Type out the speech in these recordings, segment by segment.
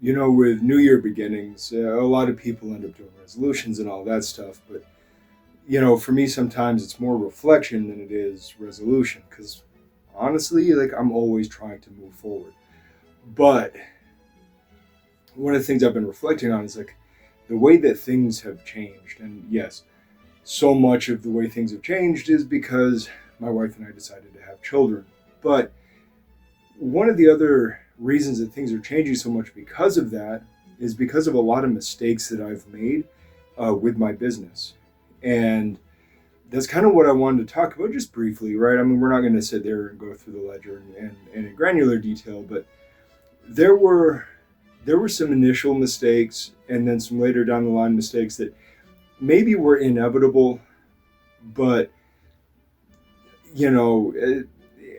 With New Year beginnings, a lot of people end up doing resolutions and all that stuff. But, for me, sometimes it's more reflection than it is resolution because honestly, like, I'm always trying to move forward. But one of the things I've been reflecting on is like the way that things have changed. And yes, so much of the way things have changed is because my wife and I decided to have children. But one of the other reasons that things are changing so much because of that is because of a lot of mistakes that I've made with my business. And that's kind of what I wanted to talk about just briefly, right? I mean, we're not going to sit there and go through the ledger and in granular detail, but there were there were some initial mistakes and then some later down the line mistakes that maybe were inevitable, but you know,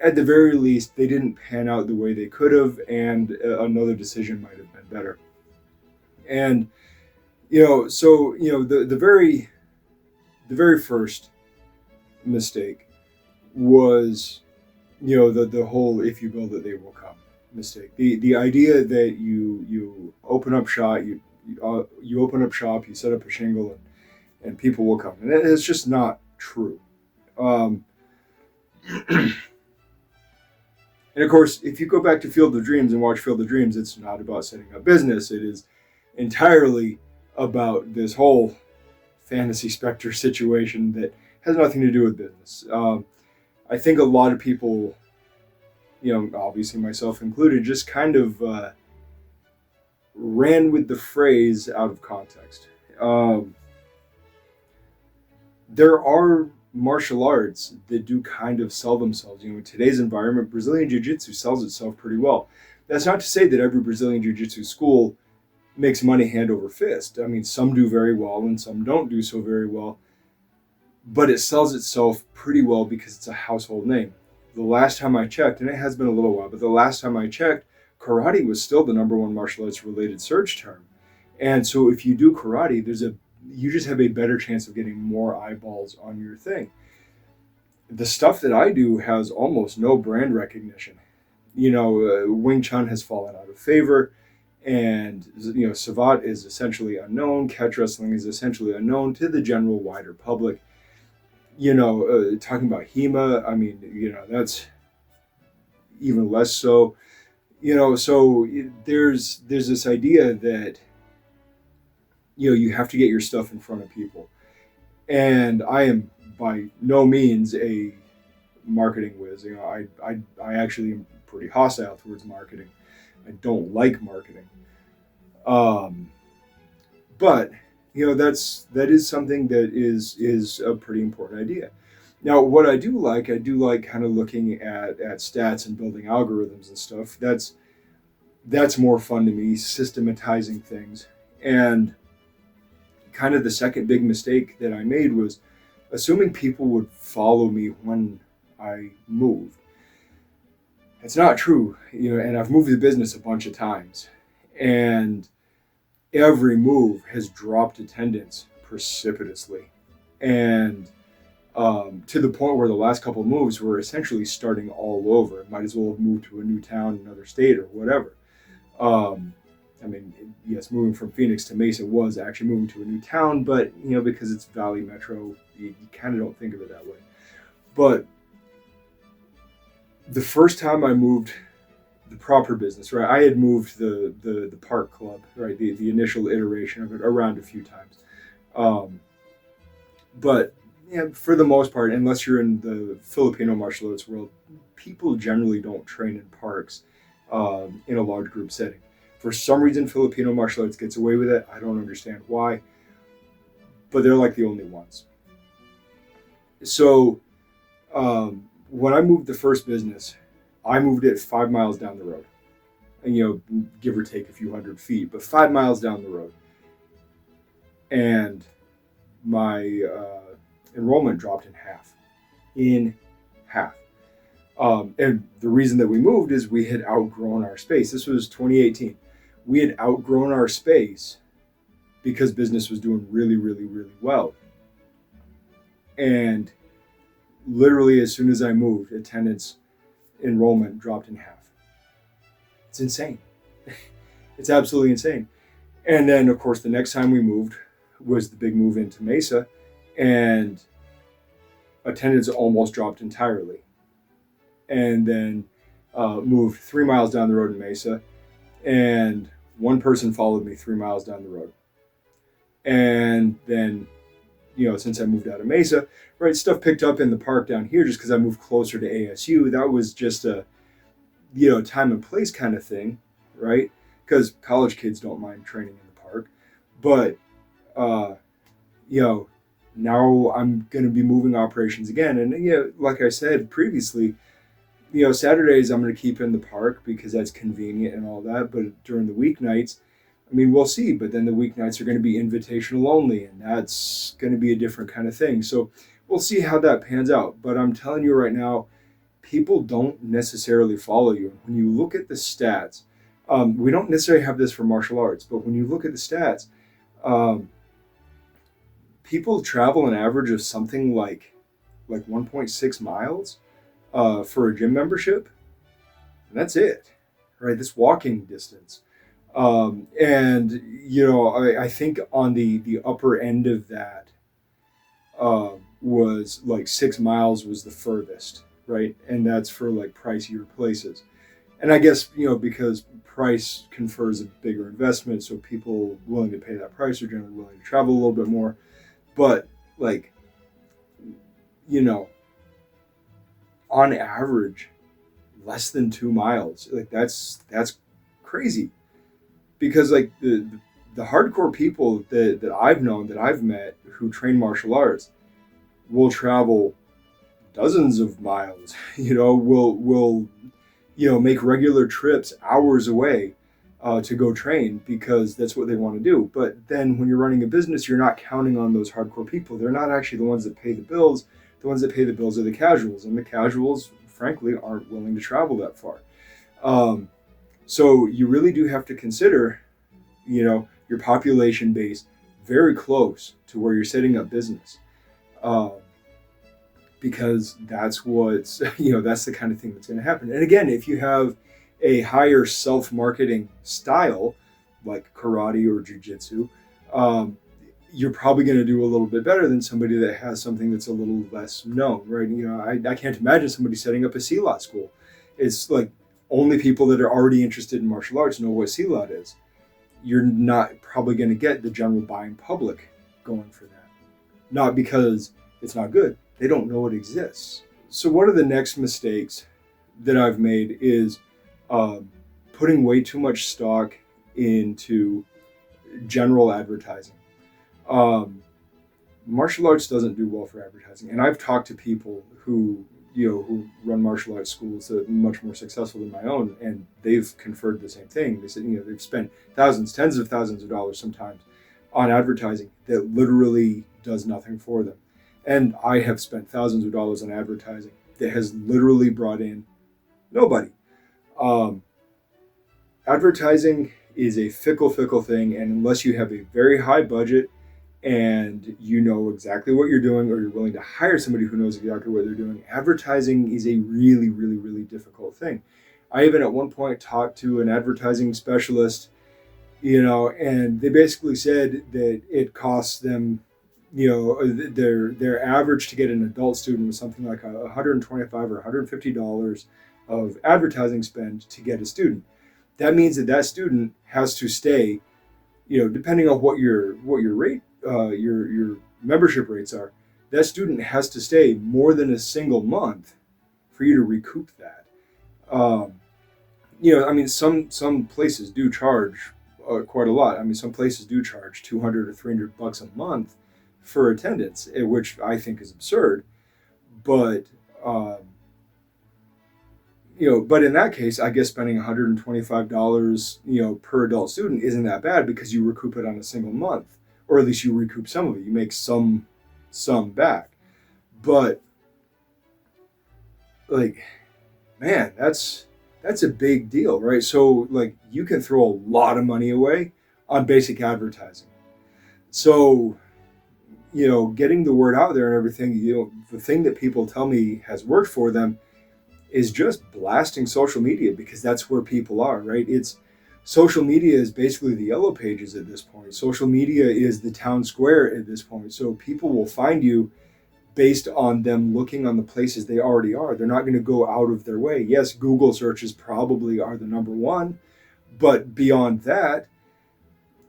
at the very least, they didn't pan out the way they could have, and another decision might have been better. And the very first mistake was the whole "if you build it, they will come" mistake. The idea that you open up shop, you open up shop, you set up a shingle, and people will come, and it's just not true. Um, And of course, if you go back to Field of Dreams and watch Field of Dreams, it's not about setting up business. It is entirely about this whole fantasy specter situation that has nothing to do with business. I think a lot of people, obviously myself included, just kind of ran with the phrase out of context. There are martial arts that do kind of sell themselves. In today's environment, Brazilian Jiu-Jitsu sells itself pretty well. That's not to say that every Brazilian Jiu-Jitsu school makes money hand over fist. I mean, some do very well and some don't do so very well, but it sells itself pretty well because it's a household name. The last time I checked, and it has been a little while, but the last time I checked, karate was still the number one martial arts related search term. And so if you do karate, you just have a better chance of getting more eyeballs on your thing. The stuff that I do has almost no brand recognition. Wing Chun has fallen out of favor, and Savat is essentially unknown. Catch wrestling is essentially unknown to the general wider public. Talking about HEMA, I mean, that's even less so. So there's this idea that you have to get your stuff in front of people. And I am by no means a marketing whiz. I actually am pretty hostile towards marketing. I don't like marketing. Um, but that is something that is a pretty important idea. Now, what I do like kind of looking at stats and building algorithms and stuff. That's more fun to me, systematizing things. And kind of the second big mistake that I made was assuming people would follow me when I moved. It's not true, and I've moved the business a bunch of times, and every move has dropped attendance precipitously, and to the point where the last couple of moves were essentially starting all over. Might as well have moved to a new town, another state, or whatever. Um, I mean, yes, moving from Phoenix to Mesa was actually moving to a new town, but because it's Valley Metro, you kind of don't think of it that way. But the first time I moved the proper business, right, I had moved the park club, right, the initial iteration of it around a few times. Um, but for the most part, unless you're in the Filipino martial arts world, people generally don't train in parks in a large group setting. For some reason, Filipino martial arts gets away with it. I don't understand why, but they're like the only ones. So when I moved the first business, I moved it 5 miles down the road, and give or take a few hundred feet, but 5 miles down the road, and my enrollment dropped in half. In half. And the reason that we moved is we had outgrown our space. This was 2018. We had outgrown our space because business was doing really, really, really well. And literally, as soon as I moved, attendance enrollment dropped in half. It's insane. It's absolutely insane. And then, of course, the next time we moved was the big move into Mesa, and attendance almost dropped entirely. And then moved 3 miles down the road in Mesa, and one person followed me 3 miles down the road. And then, since I moved out of Mesa, right, stuff picked up in the park down here just because I moved closer to ASU. That was just a, time and place kind of thing, right? Because college kids don't mind training in the park. But, now I'm going to be moving operations again. And, like I said previously, Saturdays I'm going to keep in the park because that's convenient and all that. But during the weeknights, I mean, we'll see. But then the weeknights are going to be invitational only, and that's going to be a different kind of thing. So we'll see how that pans out. But I'm telling you right now, people don't necessarily follow you. When you look at the stats, we don't necessarily have this for martial arts, but when you look at the stats, people travel an average of something like 1.6 miles for a gym membership. And that's it, right? That's walking distance. And I think on the upper end of that was like 6 miles was the furthest, right? And that's for like pricier places. And I guess, because price confers a bigger investment, so people willing to pay that price are generally willing to travel a little bit more. But like, on average, less than 2 miles, like that's crazy. Because like the hardcore people that I've known, that I've met, who train martial arts, will travel dozens of miles. Will make regular trips hours away to go train because that's what they want to do. But then when you're running a business, you're not counting on those hardcore people. They're not actually the ones that pay the bills. The ones that pay the bills are the casuals, and the casuals, frankly, aren't willing to travel that far. So you really do have to consider, your population base very close to where you're setting up business. Because that's what's, that's the kind of thing that's going to happen. And again, if you have a higher self-marketing style, like karate or jiu-jitsu, you're probably going to do a little bit better than somebody that has something that's a little less known, right? I can't imagine somebody setting up a CLOT school. It's like only people that are already interested in martial arts know what CLOT is. You're not probably going to get the general buying public going for that. Not because it's not good. They don't know it exists. So one of the next mistakes that I've made is putting way too much stock into general advertising. Martial arts doesn't do well for advertising. And I've talked to people who run martial arts schools that are much more successful than my own, and they've conferred the same thing. They said, they've spent thousands, tens of thousands of dollars sometimes on advertising that literally does nothing for them. And I have spent thousands of dollars on advertising that has literally brought in nobody. Advertising is a fickle thing, and unless you have a very high budget and you know exactly what you're doing, or you're willing to hire somebody who knows exactly what they're doing, advertising is a really, really, really difficult thing. I even at one point talked to an advertising specialist, and they basically said that it costs them, their average to get an adult student was something like $125 or $150 of advertising spend to get a student. That means that student has to stay, depending on what your rate, your membership rates are, that student has to stay more than a single month for you to recoup that. Some places do charge quite a lot. Some places do charge $200 or $300 a month for attendance, which I think is absurd. But but in that case, I guess spending $125, per adult student isn't that bad, because you recoup it on a single month, or at least you recoup some of it. You make some back. But like, man, that's a big deal, right? So like, you can throw a lot of money away on basic advertising. So, getting the word out there and everything, the thing that people tell me has worked for them is just blasting social media, because that's where people are, right? It's social media is basically the yellow pages at this point. Social media is the town square at this point. So people will find you based on them looking on the places they already are. They're not going to go out of their way. Yes, Google searches probably are the number one, but beyond that,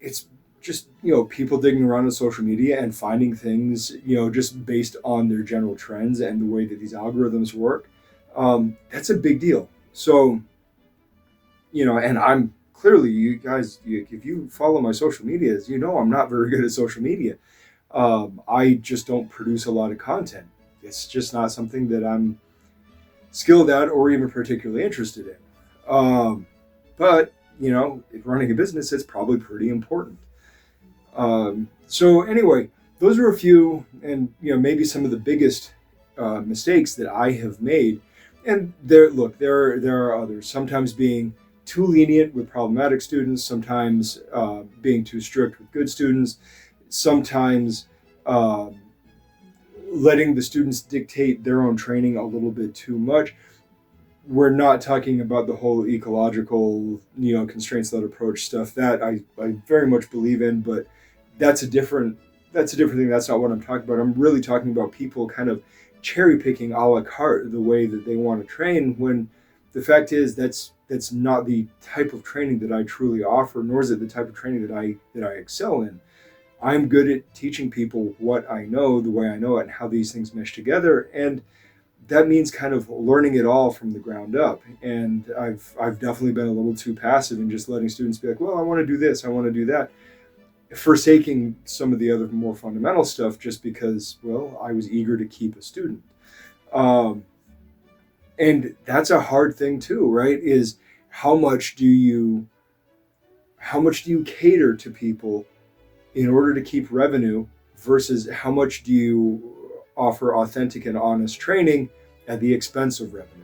it's just, people digging around on social media and finding things, just based on their general trends and the way that these algorithms work. That's a big deal. So, and I'm clearly, you guys, if you follow my social medias, I'm not very good at social media. I just don't produce a lot of content. It's just not something that I'm skilled at or even particularly interested in. But, if running a business, it's probably pretty important. So anyway, those are a few, and maybe some of the biggest mistakes that I have made. And there are others. Sometimes being too lenient with problematic students, sometimes being too strict with good students, sometimes letting the students dictate their own training a little bit too much. We're not talking about the whole ecological, constraints-led approach stuff that I very much believe in, but that's a different thing. That's not what I'm talking about. I'm really talking about people kind of cherry picking a la carte the way that they want to train, when the fact is that's not the type of training that I truly offer, nor is it the type of training that I excel in. I'm good at teaching people what I know, the way I know it, and how these things mesh together, and that means kind of learning it all from the ground up. And I've definitely been a little too passive in just letting students be like, well, I want to do this, I want to do that, forsaking some of the other more fundamental stuff just because, well, I was eager to keep a student. And that's a hard thing too, right? Is how much do you cater to people in order to keep revenue versus how much do you offer authentic and honest training at the expense of revenue?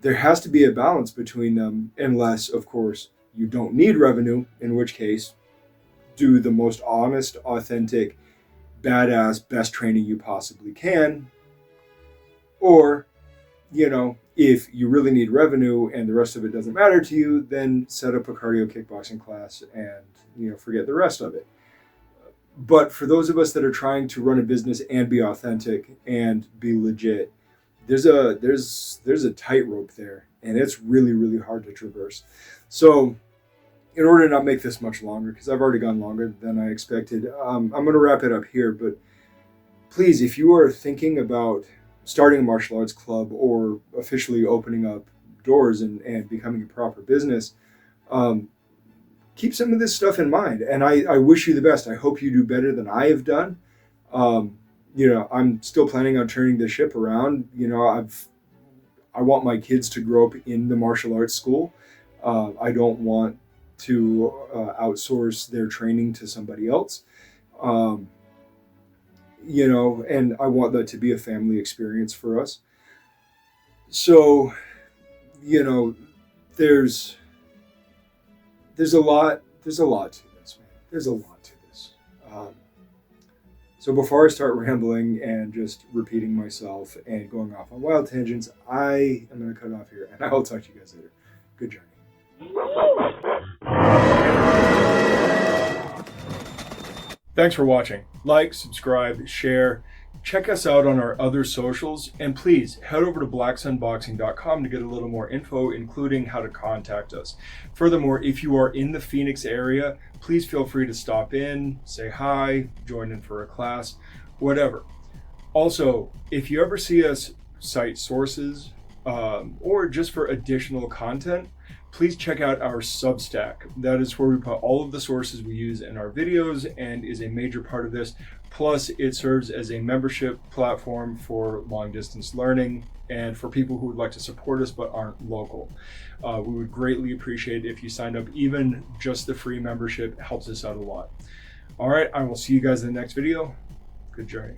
There has to be a balance between them, unless, of course, you don't need revenue, in which case, do the most honest, authentic, badass, best training you possibly can. Or, if you really need revenue and the rest of it doesn't matter to you, then set up a cardio kickboxing class and, forget the rest of it. But for those of us that are trying to run a business and be authentic and be legit, there's a tightrope there, and it's really, really hard to traverse. So in order to not make this much longer, because I've already gone longer than I expected, I'm going to wrap it up here. But please, if you are thinking about starting a martial arts club or officially opening up doors and becoming a proper business, keep some of this stuff in mind. And I wish you the best. I hope you do better than I have done. I'm still planning on turning the ship around. I want my kids to grow up in the martial arts school. I don't want to outsource their training to somebody else. And I want that to be a family experience for us. So, there's a lot to this, man. There's a lot to this. So before I start rambling and just repeating myself and going off on wild tangents, I am going to cut it off here, and I'll talk to you guys later. Good journey. Thanks for watching. Like, subscribe, share. Check us out on our other socials, and please head over to blacksunboxing.com to get a little more info, including how to contact us. Furthermore, if you are in the Phoenix area, please feel free to stop in, say hi, join in for a class, whatever. Also, if you ever see us cite sources or just for additional content, please check out our Substack. That is where we put all of the sources we use in our videos and is a major part of this. Plus, it serves as a membership platform for long distance learning and for people who would like to support us but aren't local. We would greatly appreciate it if you signed up. Even just the free membership helps us out a lot. All right, I will see you guys in the next video. Good journey.